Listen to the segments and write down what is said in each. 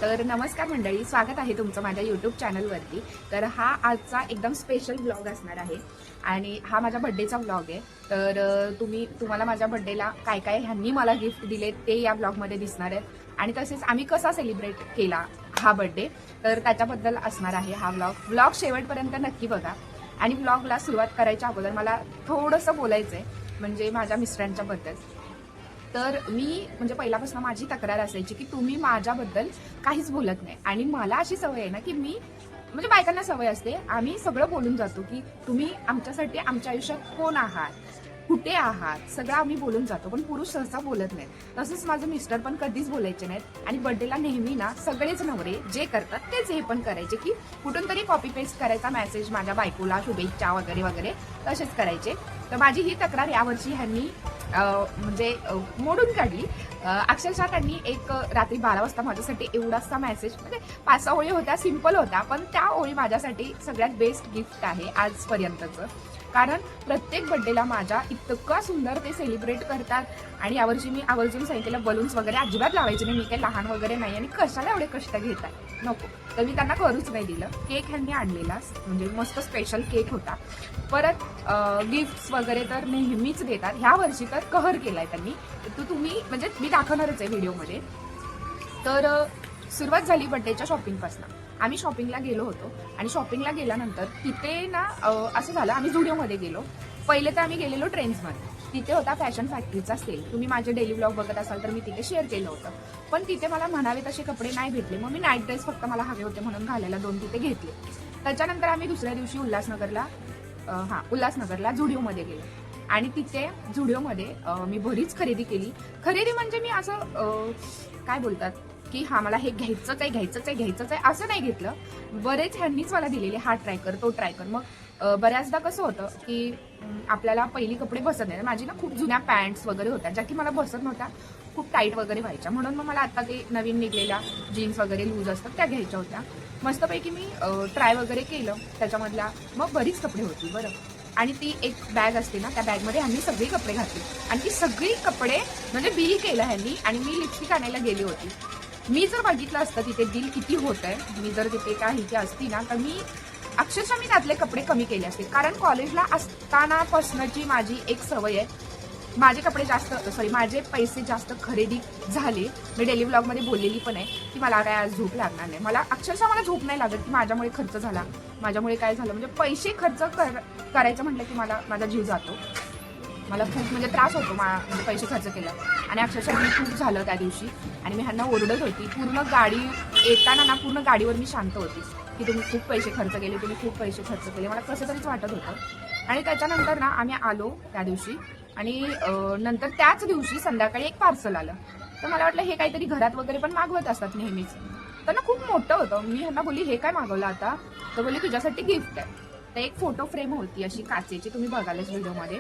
तर नमस्कार मंडळी, स्वागत आहे तुमचं माझ्या यूट्यूब चॅनलवरती। तर हा आजचा एकदम स्पेशल व्लॉग असणार आहे आणि हा माझ्या बर्थडेचा व्लॉग आहे। तर तुम्हाला माझ्या बर्थडेला काय काय ह्यांनी मला गिफ्ट दिले ते या व्लॉगमध्ये दिसणार आहेत आणि तसेच आम्ही कसा सेलिब्रेट केला हा बर्थडे तर त्याच्याबद्दल असणार आहे हा व्लॉग शेवटपर्यंत नक्की बघा। आणि व्लॉगला सुरुवात करायच्या अगोदर मला थोडंसं बोलायचंय म्हणजे माझ्या मिस्टरांच्या बद्दल। तर मी म्हणजे पहिल्यापासून माझी तक्रार असायची की तुम्ही माझ्याबद्दल काहीच बोलत नाही आणि मला अशी सवय आहे ना की मी म्हणजे बायकांना सवय असते आम्ही सगळं बोलून जातो की तुम्ही आमच्यासाठी आमच्या आयुष्यात कोण आहात, कुठे आहात, सगळं आम्ही बोलून जातो, पण पुरुष सहसा बोलत नाहीत। तसंच माझे मिस्टर पण कधीच बोलायचे नाहीत आणि बर्थडेला नेहमी ना सगळेच नवरे जे करतात तेच हे पण करायचे की कुठून तरी कॉपी पेस्ट करायचा मेसेज माझ्या बायकोला शुभेच्छा वगैरे वगैरे तसेच करायचे। तर माझी ही तक्रार यावर्षी ह्यांनी म्हणजे मोडून काढली। अक्षरशः त्यांनी एक रात्री 12 वाजता माझ्यासाठी एवढासा मेसेज म्हणजे 5-6 ओळी होत्या, सिंपल होत्या, पण त्या ओळी माझ्यासाठी सगळ्यात बेस्ट गिफ्ट आहे आजपर्यंतचं। कारण प्रत्येक बर्थडेला माझ्या इतकं सुंदर ते सेलिब्रेट करतात आणि यावर्षी मी आवर्जून सांगितलेलं बलून्स वगैरे अजिबात लावायचे नाही, मी काही लहान वगैरे नाही आणि कशाला एवढे कष्ट घेतात नको, तर मी त्यांना करूच नाही दिलं। केक ह्यांनी आणलेला म्हणजे मस्त स्पेशल केक होता। परत गिफ्ट्स वगैरे तर नेहमीच देतात, ह्या वर्षी तर कहर केलाय त्यांनी, तर तुम्ही म्हणजे मी दाखवणारच आहे व्हिडिओमध्ये। तर सुरुवात झाली बर्थडेच्या शॉपिंगपासून। आम्ही शॉपिंगला गेलो होतो आणि शॉपिंगला गेल्यानंतर तिथे ना असं झालं आम्ही झुडिओमध्ये गेलो। पहिले तर आम्ही गेलेलो ट्रेंड्समध्ये, तिथे होता फॅशन फॅक्टरीचा सेल, तुम्ही माझे डेली व्लॉग बघत असाल तर मी तिथे शेअर केलं होतं। पण तिथे मला म्हणावे तसे कपडे नाही भेटले, मग मी नाईट ड्रेस फक्त मला हवे होते म्हणून घालायला 2 तिथे घेतले। त्याच्यानंतर आम्ही दुसऱ्या दिवशी उल्हासनगरला झुडिओमध्ये गेलो आणि तिथे झुडिओमध्ये मी बरीच खरेदी केली। खरेदी म्हणजे मी असं काय बोलतात की हा मला हे घ्यायचंच आहे असं नाही घेतलं। बरेच ह्यांनीच मला दिलेले, हा ट्राय कर, तो ट्राय कर। मग बऱ्याचदा कसं होतं की आपल्याला पहिली कपडे बसत नाही, माझी ना खूप जुन्या पॅन्ट्स वगैरे होत्या ज्या की मला बसत नव्हत्या, खूप टाईट वगैरे व्हायच्या, म्हणून मग मला आता ते नवीन निघलेल्या जीन्स वगैरे लूज असतात त्या घ्यायच्या होत्या। मस्तपैकी मी ट्राय वगैरे केलं त्याच्यामधल्या, मग बरीच कपडे होती बरं। आणि ती एक बॅग असते ना, त्या बॅगमध्ये ह्यांनी सगळी कपडे घातली आणि ती सगळी कपडे म्हणजे बिल केलं ह्यांनी आणि मी लिपस्टिक आणायला गेली होती। मी जर बघितलं असतं तिथे बिल किती होत आहे, मी जर तिथे काही असती ना तर मी अक्षरशः त्यातले कपडे कमी केले असते। कारण कॉलेजला असतानापासूनची माझी एक सवय आहे, माझे पैसे जास्त खरेदी झाले। मी डेली व्लॉगमध्ये बोललेली पण आहे की मला काय आज झोप लागणार नाही, मला अक्षरशः झोप नाही लागत की माझ्यामुळे खर्च झाला, माझ्यामुळे काय झालं, म्हणजे पैसे खर्च करायचं म्हटलं की माझा जीव जातो, मला खूप म्हणजे त्रास होतो म्हणजे पैसे खर्च केलं। आणि अक्षरशः मी खूप झालं त्या दिवशी आणि मी ह्यांना ओरडत होती, पूर्ण गाडी येताना ना पूर्ण गाडीवर मी शांत होती की तुम्ही खूप पैसे खर्च केले, मला कसं तरीच वाटत होतं। आणि त्याच्यानंतर ना आम्ही आलो त्या दिवशी आणि नंतर त्याच दिवशी संध्याकाळी एक पार्सल आलं, तर मला वाटलं हे काहीतरी घरात वगैरे पण मागवत असतात नेहमीच, तर ना खूप मोठं होतं। मी ह्यांना बोलली हे काय मागवलं आता, तर बोलली तुझ्यासाठी गिफ्ट आहे। तर एक फोटो फ्रेम होती अशी काचेची, तुम्ही बघालच व्हिडिओमध्ये।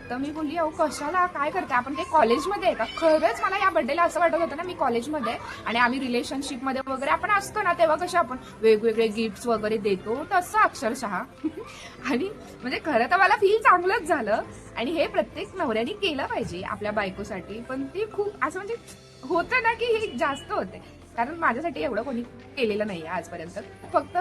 तर मी बोलली अहो कशाला, काय करते आपण, काही कॉलेजमध्ये आहे का? खरंच मला या बर्थडेला असं वाटत होतं ना मी कॉलेजमध्ये आणि आम्ही रिलेशनशिपमध्ये वगैरे आपण असतो ना, तेव्हा कसे आपण वेगवेगळे गिफ्ट्स वगैरे देतो तसं अक्षरशः आणि म्हणजे खरं तर मला फील चांगलंच झालं आणि हे प्रत्येक नवऱ्याने केलं पाहिजे आपल्या बायकोसाठी, पण ते खूप असं म्हणजे होतं ना की हे जास्त होते, कारण माझ्यासाठी एवढं कोणी केलेलं नाही आजपर्यंत। फक्त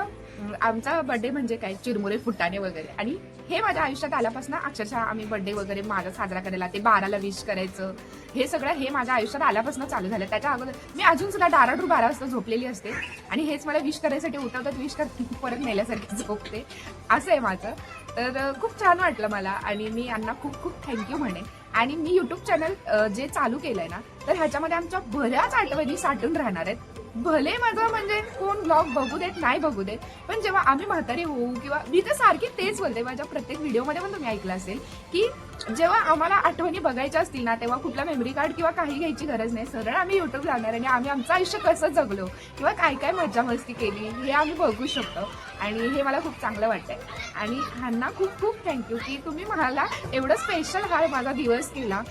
आमचा बर्थडे म्हणजे काय, चिरमुरे फुटाणे वगैरे, आणि हे माझ्या आयुष्यात आल्यापासून अक्षरशः आम्ही बर्थडे वगैरे माझा साजरा करायला, ते 12ला विश करायचं, हे सगळं हे माझ्या आयुष्यात आल्यापासून चालू झालं। त्याच्या अगोदर मी अजून सुद्धा डाराडूर 12 वाजता झोपलेली असते आणि हेच मला विश करायसाठी उठवतात, विश करते, परत नेल्यासारखी झोपते, असं आहे माझं। तर खूप छान वाटलं मला आणि मी यांना खूप खूप थँक्यू म्हणेन। आणि मी युट्यूब चॅनल जे चालू केलंय ना, तर ह्याच्यामध्ये आमच्या बऱ्याच आठवणी साठून राहणार आहेत। भले माझं म्हणजे कोण ब्लॉग बघू देत नाही बघू देत, पण जेव्हा आम्ही म्हातारी होऊ, किंवा मी तर सारखी तेच बोलते माझ्या प्रत्येक व्हिडिओमध्ये पण तुम्ही ऐकलं असेल की जेव्हा आम्हाला आठवणी बघायच्या असतील ना, तेव्हा कुठला मेमरी कार्ड किंवा काही घ्यायची गरज नाही, सरळ आम्ही युट्यूब लावणार आणि आम्ही आमचं आयुष्य कसं जगलो किंवा काय काय मज्जा मस्ती केली हे आम्ही बघू शकतो आणि हे मला खूप चांगलं वाटतंय। आणि ह्यांना खूप खूप थँक्यू की तुम्ही मला एवढं स्पेशल हा माझा दिवस केला।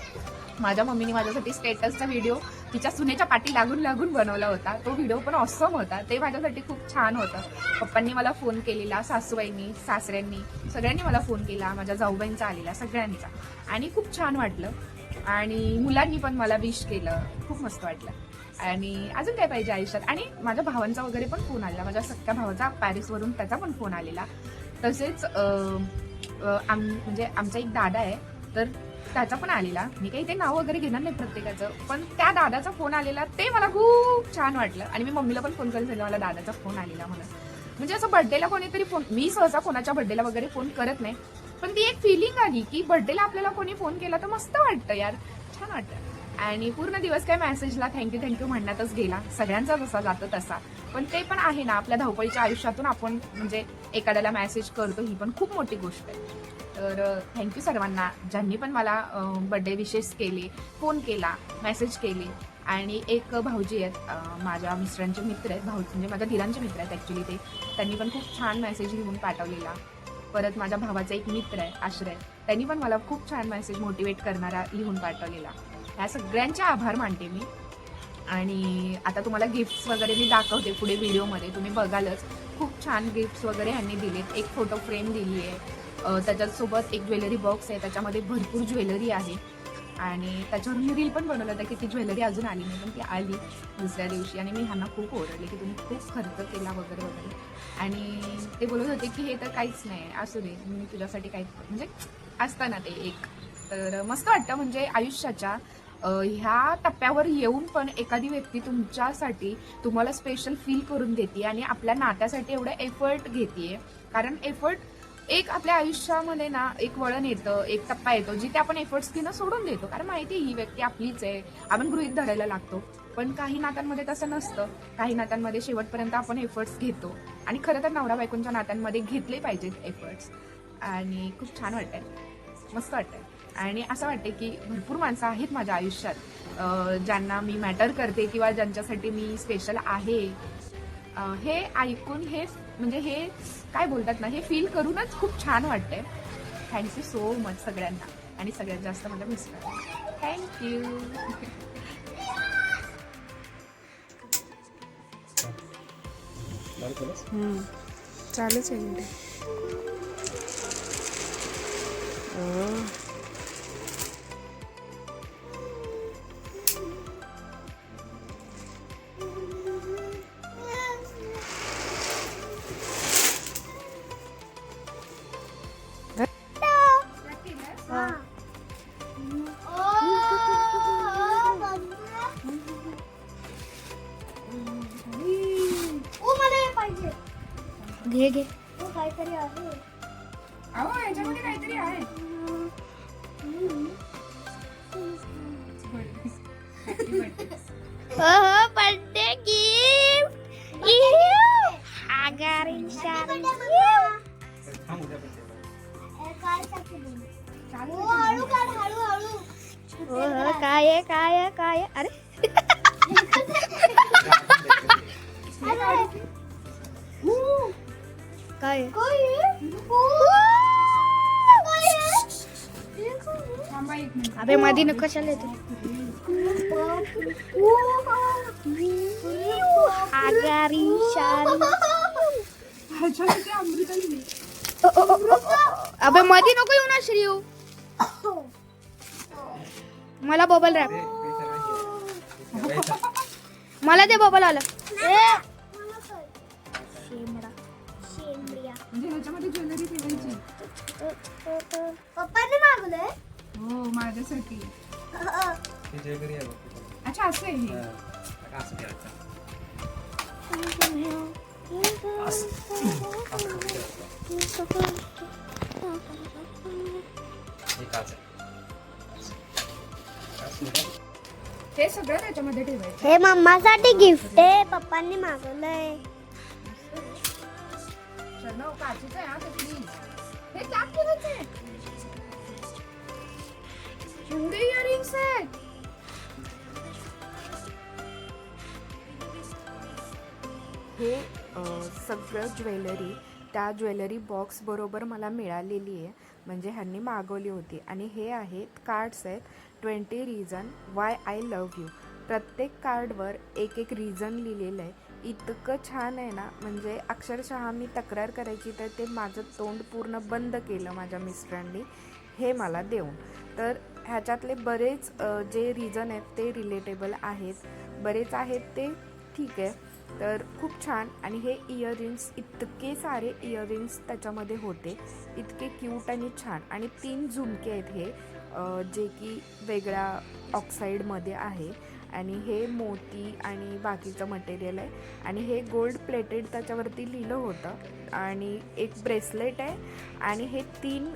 माझ्या मम्मीने माझ्यासाठी स्टेटसचा व्हिडिओ तिच्या सुनेच्या पाठी लागून लागून बनवला होता, तो व्हिडिओ पण ऑसम होता, ते माझ्यासाठी खूप छान होतं। पप्पांनी मला फोन केलेला, सासूबाईंनी, सासऱ्यांनी, सगळ्यांनी मला फोन केला, माझ्या जाऊबाईंचा आलेला, सगळ्यांचा, आणि खूप छान वाटलं। आणि मुलांनी पण मला विश केलं, खूप मस्त वाटलं। आणि अजून काय पाहिजे आयुष्यात. आणि माझ्या भावांचा वगैरे पण फोन आलेला, माझ्या सख्या भावाचा पॅरिसवरून त्याचा पण फोन आलेला. तसेच म्हणजे आमचा एक दादा आहे तर त्याचा पण आलेला. मी काही ते नाव वगैरे घेणार नाही प्रत्येकाचं, पण त्या दादाचा फोन आलेला ते मला खूप छान वाटलं. आणि मी मम्मीला पण फोन करून सांगितलं मला दादाचा फोन आलेला म्हणून. म्हणजे असं बर्थडेला कोणीतरी फोन, मी सहसा कोणाच्या बर्थडेला वगैरे फोन करत नाही, पण ती एक फिलिंग आली की बर्थडेला आपल्याला कोणी फोन केला तर मस्त वाटतं यार, छान वाटतं. आणि पूर्ण दिवस काय मेसेजला थँक्यू म्हणण्यातच गेला, सगळ्यांचा जसा जातो तसा. पण ते पण आहे ना, आपल्या धावपळीच्या आयुष्यातून आपण म्हणजे एखाद्याला मेसेज करतो, ही पण खूप मोठी गोष्ट आहे. तर थँक्यू सर्वांना ज्यांनी पण मला बर्थडे विशेस केले, फोन केला, मेसेज केले. आणि एक भाऊजी आहेत, माझ्या मिस्टरांचे मित्र आहेत, भाऊ म्हणजे माझ्या धीरांचे मित्र आहेत ॲक्च्युली ते. त्यांनी पण खूप छान मेसेज लिहून पाठवलेला. परत माझ्या भावाचा एक मित्र आहे आश्रय, त्यांनी पण मला खूप छान मेसेज मोटिवेट करणारा लिहून पाठवलेला. ह्या सगळ्यांचे आभार मानते मी. आणि आता तुम्हाला गिफ्ट्स वगैरे मी दाखवते पुढे व्हिडिओमध्ये, तुम्ही बघालच. खूप छान गिफ्ट्स वगैरे ह्यांनी दिलेत. एक फोटो फ्रेम दिली आहे, त्याच्यासोबत एक ज्वेलरी बॉक्स आहे, त्याच्यामध्ये भरपूर ज्वेलरी आहे. आणि त्याच्यावर मी रील पण बनवलं होतं की ती ज्वेलरी अजून आली नाही, पण ती आली दुसऱ्या दिवशी. आणि मी ह्यांना खूप ओरडले की तुम्ही खूप खर्च केला वगैरे वगैरे. आणि ते बोलत होते की हे तर काहीच नाही, असू दे, मी तुझ्यासाठी काही म्हणजे असतं ना ते एक. तर मस्त वाटतं म्हणजे आयुष्याच्या ह्या टप्प्यावर येऊन पण एखादी व्यक्ती तुमच्यासाठी तुम्हाला स्पेशल फील करून देते आणि आपल्या नात्यासाठी एवढं एफर्ट घेते. कारण एफर्ट एक आपल्या आयुष्यामध्ये ना एक वळण येतं, एक टप्पा येतो जिथे आपण एफर्ट्स घेणं सोडून देतो. कारण माहिती ही व्यक्ती आपलीच आहे, आपण गृहीत धरायला लागतो. पण काही नात्यांमध्ये तसं नसतं. काही नात्यांमध्ये शेवटपर्यंत आपण एफर्ट्स घेतो. आणि खरं तर नवरा बायकोंच्या नात्यांमध्ये घेतले पाहिजेत एफर्ट्स. आणि खूप छान वाटतंय, मस्त वाटतंय. आणि असं वाटते की भरपूर माणसं आहेत माझ्या आयुष्यात ज्यांना मी मॅटर करते किंवा ज्यांच्यासाठी मी स्पेशल आहे. हे ऐकून हे म्हणजे हे काय बोलतात ना, हे फील करूनच खूप छान वाटतंय. थँक्यू सो मच सगळ्यांना. आणि सगळ्यात जास्त माझ्या मिस्टरांना थँक्यू. चालूच आहे म्हणजे घे घे काहीतरी आहे. अहो याच्यामध्ये काहीतरी आहे. Birthday gift. काय काय काय अरे काय थांबा एक मिनिट. अबे मधी नको कशाला येतो आगारी शारी. ह्याच्यामध्ये अमृताली अबे मधी नको येऊ ना श्रीयू. मला बबल रॅप, मला ते बबल आलं. म्हणजे ह्याच्यामध्ये ज्वेलरी ठेवायची. पप्पाने मागवलंय. हो माझ्यासाठी. अच्छा असं आहे हे. हे सगळं त्याच्यामध्ये ठेवायचं. हे मम्मासाठी गिफ्ट आहे, पप्पांनी मागवलंय. शर्मा काचेचं आहे हा ते प्लीज. हे त्यात ठेवायचं आहे. एवढे इयरिंग्स आहेत. हे सगळं ज्वेलरी त्या ज्वेलरी बॉक्स बरोबर मला मिळालेली आहे. म्हणजे ह्यांनी मागवली होती. आणि हे आहेत कार्ड्स आहेत 20 reason why I love you. प्रत्येक कार्डवर एक एक रिझन लिहिलेलं आहे. इतकं छान आहे ना, म्हणजे अक्षरशः मी तक्रार करायची तर ते माझं तोंड पूर्ण बंद केलं माझ्या मिस्टरांनी हे मला देऊन. तर ह्याच्यातले बरेच जे रिझन आहेत ते रिलेटेबल आहेत, बरेच आहेत ते ठीक आहे. तर खूप छान. आणि हे इयरिंग्स, इतके सारे इयरिंग्स त्याच्यामध्ये होते, इतके क्यूट आणि छान. आणि 3 झुमके आहेत हे, जे की वेगळ्या ऑक्साईडमध्ये आहे. आणि हे मोती आणि बाकीचं मटेरियल आहे. आणि हे गोल्ड प्लेटेड त्याच्यावरती लिहिलं होतं. आणि एक ब्रेसलेट आहे. आणि हे 3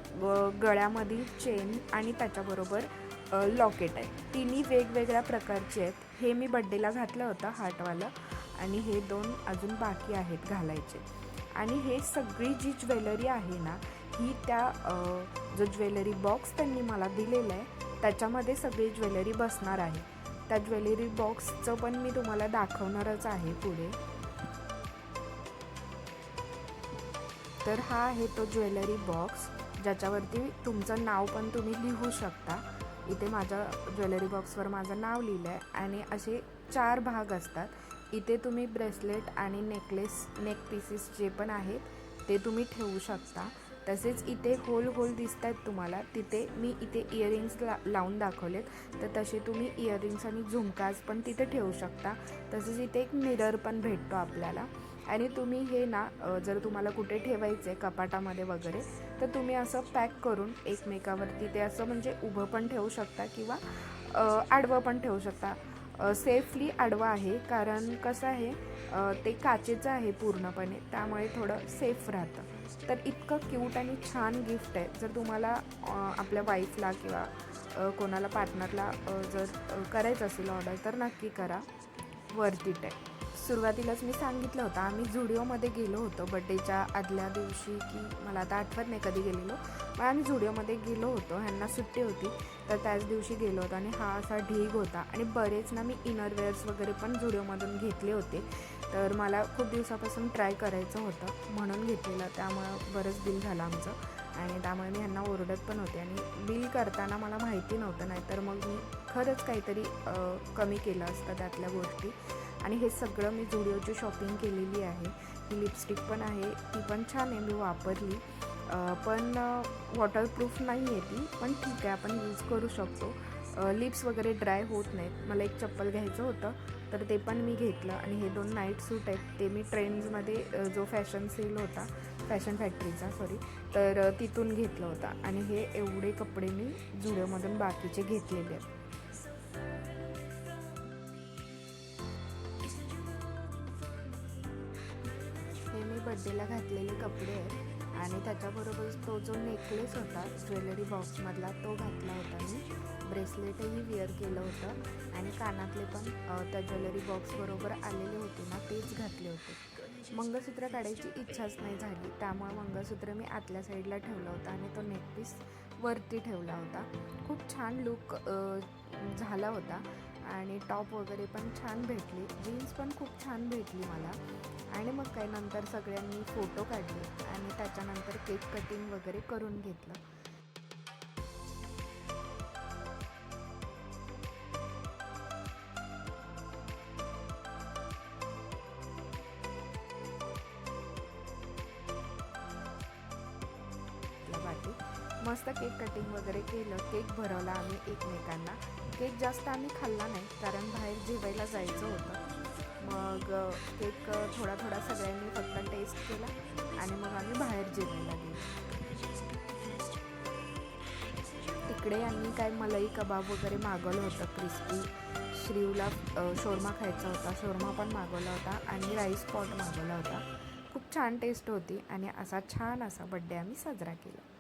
गळ्यामधील चेन आणि त्याच्याबरोबर लॉकेट आहे. तिन्ही वेगवेगळ्या प्रकारचे आहेत. हे मी बड्डेला घातलं होतं हार्टवालं. आणि हे 2 अजून बाकी आहेत घालायचे. आणि हे सगळी जी ज्वेलरी आहे ना, ही त्या जो ज्वेलरी बॉक्स त्यांनी मला दिलेला आहे त्याच्यामध्ये सगळी ज्वेलरी बसणार आहे. त्या ज्वेलरी बॉक्सचं पण मी तुम्हाला दाखवणारच आहे पुढे. तर हा आहे तो ज्वेलरी बॉक्स, ज्याच्यावरती तुमचं नाव पण तुम्ही लिहू शकता. इथे माझ्या ज्वेलरी बॉक्सवर माझं नाव लिहिलं आहे. आणि असे 4 भाग असतात. इथे तुम्ही ब्रेसलेट आणि नेक पीसेस जे पण आहेत ते तुम्ही ठेवू शकता. तसेच इथे होल दिसत आहेत तुम्हाला, तिथे मी इथे इयरिंग्स लावून दाखवलेत. तर तसे तुम्ही इयरिंग्स आणि झुमकाज पण तिथे ठेवू शकता. तसेच इथे एक मिरर पण भेटतो आपल्याला. आणि तुम्ही हे ना, जर तुम्हाला कुठे ठेवायचं आहे कपाटामध्ये वगैरे, तर तुम्ही असं पॅक करून एकमेकावरती ते असं म्हणजे उभं पण ठेवू शकता किंवा आडवं पण ठेवू शकता. सेफली आडवं आहे, कारण कसं आहे, ते काचेचं आहे पूर्णपणे, त्यामुळे थोडं सेफ राहतं. तर इतकं क्यूट आणि छान गिफ्ट आहे. जर तुम्हाला आपल्या वाईफला किंवा कोणाला पार्टनरला जर करायचं असेल ऑर्डर, तर नक्की करा, वर्थ इट आहे. सुरुवातीलाच मी सांगितलं होतं, आम्ही झुडिओमध्ये गेलो होतो बड्डेच्या आदल्या दिवशी, की मला आता आठवत नाही कधी गेलेलो, पण आम्ही झुडिओमध्ये गेलो होतो. ह्यांना सुट्टी होती तर त्याच दिवशी गेलो होतो. आणि हा असा ढीग होता. आणि बरेच ना मी इनरवेअर्स वगैरे पण झुडिओमधून घेतले होते. तर मला खूप दिवसापासून ट्राय करायचं होतं म्हणून घेतलेलं, त्यामुळं बरंच बिल झालं आमचं. आणि त्यामुळे मी ह्यांना ओरडत पण होते. आणि बिल करताना मला माहिती नव्हतं, नाहीतर मग मी खरंच काहीतरी कमी केलं असतं त्यातल्या गोष्टी. आणि हे सगळं मी झुडिओची शॉपिंग केलेली आहे. ही लिपस्टिक पण आहे, ती पण छान आहे, मी वापरली. पण वॉटरप्रूफ नाही आहे ती, पण ठीक आहे, आपण यूज करू शकतो. लिप्स वगैरे ड्राय होत नाहीत. मला एक चप्पल घ्यायचं होतं तर ते पण मी घेतलं. आणि हे 2 नाईट सूट आहेत, ते मी ट्रेंड्समध्ये जो फॅशन सेल होता, फॅशन फॅक्टरीचा तर तिथून घेतलं होतं. आणि हे एवढे कपडे मी झुडिओमधून बाकीचे घेतलेले आहेत. हे मी बड्डेला घातलेले कपडे आहेत. आणि त्याच्याबरोबर तो जो नेकलेस होता ज्वेलरी बॉक्समधला, तो घातला होता मी. ब्रेसलेटही वेअर केलं होतं. आणि कानातले पण त्या ज्वेलरी बॉक्सबरोबर आलेले होते ना, तेच घातले होते. मंगळसूत्र काढायची इच्छाच नाही झाली, त्यामुळे मंगळसूत्र मी आतल्या साईडला ठेवलं होतं आणि तो नेकपीस वरती ठेवला होता. खूप छान लुक झाला होता. आणि टॉप वगैरे पण छान भेटली, जीन्स पण खूप छान भेटली मला. आणि मग काही नंतर सगळ्यांनी फोटो काढले आणि त्याच्यानंतर केक कटिंग वगैरे करून घेतलं. मस्त केक कटिंग वगैरे केलं, केक भरवला आम्ही एकमेकांना. केक जास्त आम्ही खाल्ला नाही, कारण बाहेर जेवायला जायचं होतं. मग केक थोडा सगळ्यांनी फक्त टेस्ट केला आणि मग आम्ही बाहेर जेवायला गेलो. तिकडे आम्ही काय मलाई कबाब वगैरे मागवलं होतं क्रिस्पी. श्रीवला शोरमा खायचा होता, शोरमा पण मागवला होता. आणि राईस पॉट मागवला होता. खूप छान टेस्ट होती. आणि असा छान असा बड्डे आम्ही साजरा केला.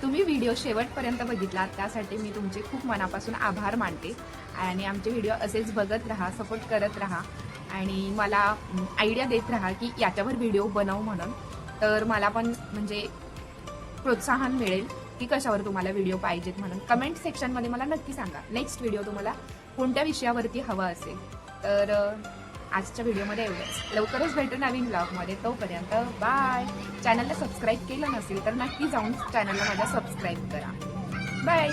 तुम्ही व्हिडिओ शेवटपर्यंत बघितला त्यासाठी मी तुमचे खूप मनापासून आभार मानते आणि आमचे व्हिडिओ असेच बघत राहा, सपोर्ट करत राहा आणि मला आयडिया देत राहा की याच्यावर व्हिडिओ बनव म्हणून. तर मला पण म्हणजे प्रोत्साहन मिळेल की कशावर तुम्हाला व्हिडिओ पाहिजेत म्हणून. कमेंट सेक्शनमध्ये मला नक्की सांगा नेक्स्ट व्हिडिओ तुम्हाला कोणत्या विषयावरती हवा असेल. तर आजच्या व्हिडिओमध्ये एवढंच. लवकरच भेटू नवीन ब्लॉगमध्ये. तोपर्यंत बाय. चॅनलला सबस्क्राईब केलं नसेल तर नक्की जाऊन चॅनलला माझ्या सबस्क्राईब करा. बाय.